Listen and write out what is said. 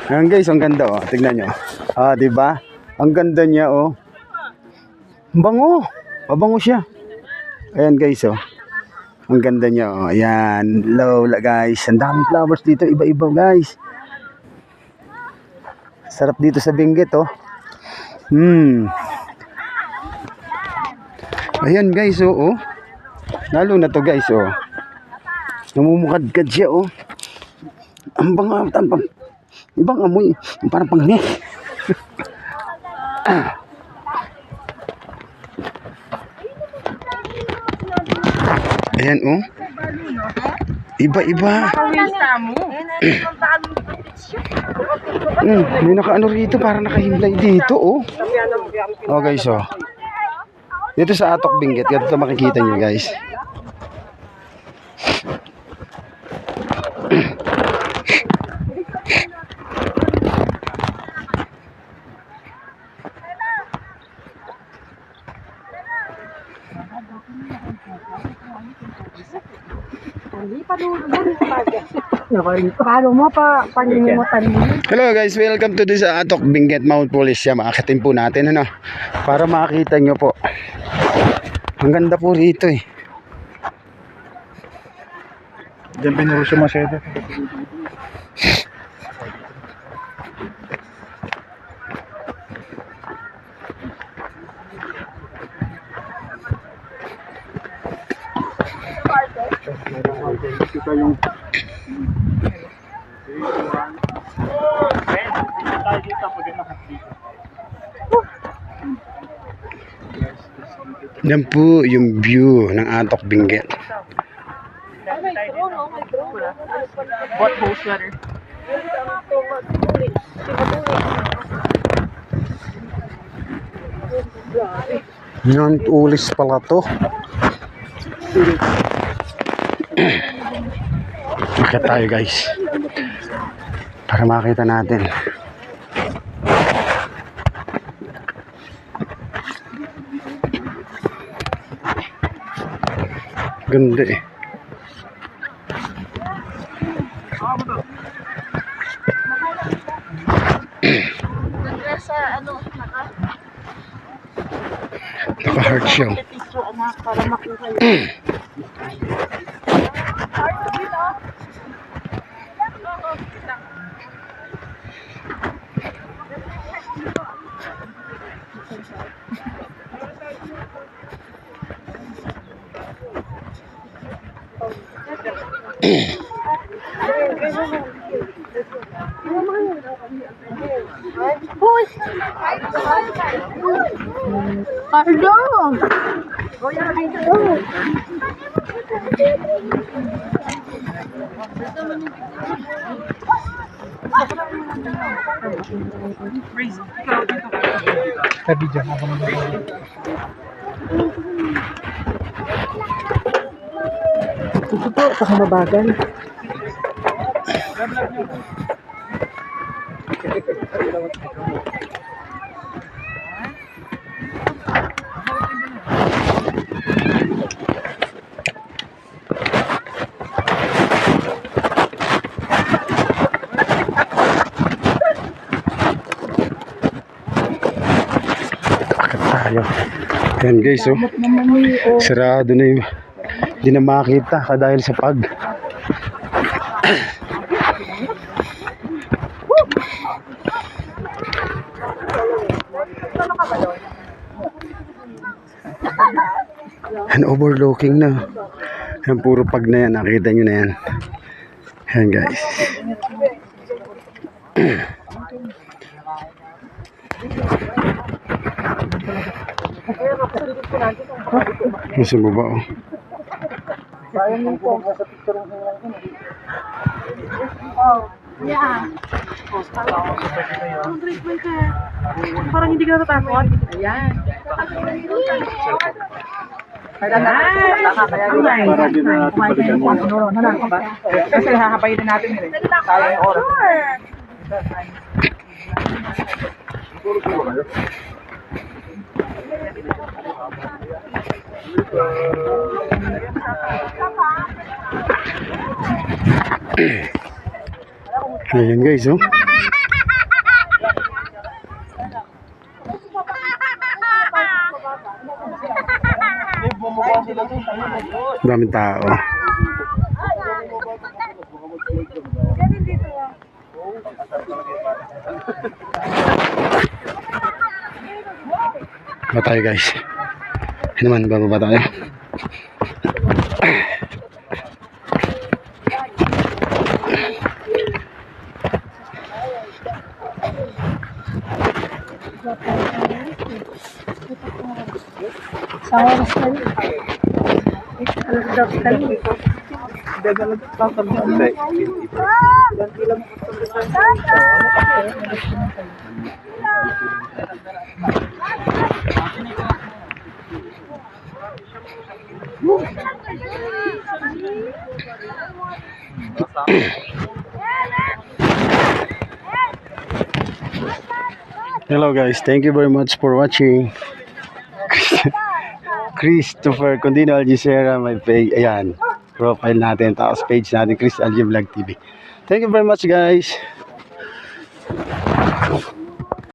Ayan guys, ang ganda oh. Tignan nyo. Ah, diba? Ang ganda niya oh. Bango. Mabango siya. Ayan guys oh. Ang ganda niya oh. Ayan. Low guys. Ang daming flowers dito. Iba-iba guys. Sarap dito sa Benguet oh. Ayan guys oh. Lalo na to guys oh. Namumukadkad siya oh. Ang bango. Ibang amoy. Parang panghi. Ayan oh. Iba-iba. May nakaano rito, parang nakahimlay dito oh. Oh guys oh. Dito sa Atok Benguet, ito makikita nyo guys. Hello guys, welcome to this Atok Benguet Mount Police. Makakatin po natin ano, para makakita nyo po. Ang ganda po rito eh. Diyan pinuro siya masyado. Kita yung yan po yung view ng Atok Benguet. What whole sweater? Mount Ulis pala to. Makita tayo guys, para makita natin. Ganda eh. Naka-heart siya. Para makuha yun. tabi dyan habang ito po, pakamabagal. Ayan guys oh, sarado na yung, hindi na makita dahil sa pag. Yan, overlooking na. Yan, puro pag na yan, nakita nyo na yan. Yan guys. Nasa baba oh. Sayang yung po sa picture ng hingan ko. Oh, yeah. Parang hindi ka natatakot. Ayan. Kasi hahabayin na natin yun. Sayang yung oras. Ayan guys, oh. Daming tao. Ba tayo guys? Ano naman, bababa tayo. Sa oras na yun. Alas 2 kayo. Hello guys, thank you very much for watching. Christopher Condino Algisera, my page, ayan, profile natin, tapos page natin, Chris Algie Vlog TV. Thank you very much guys.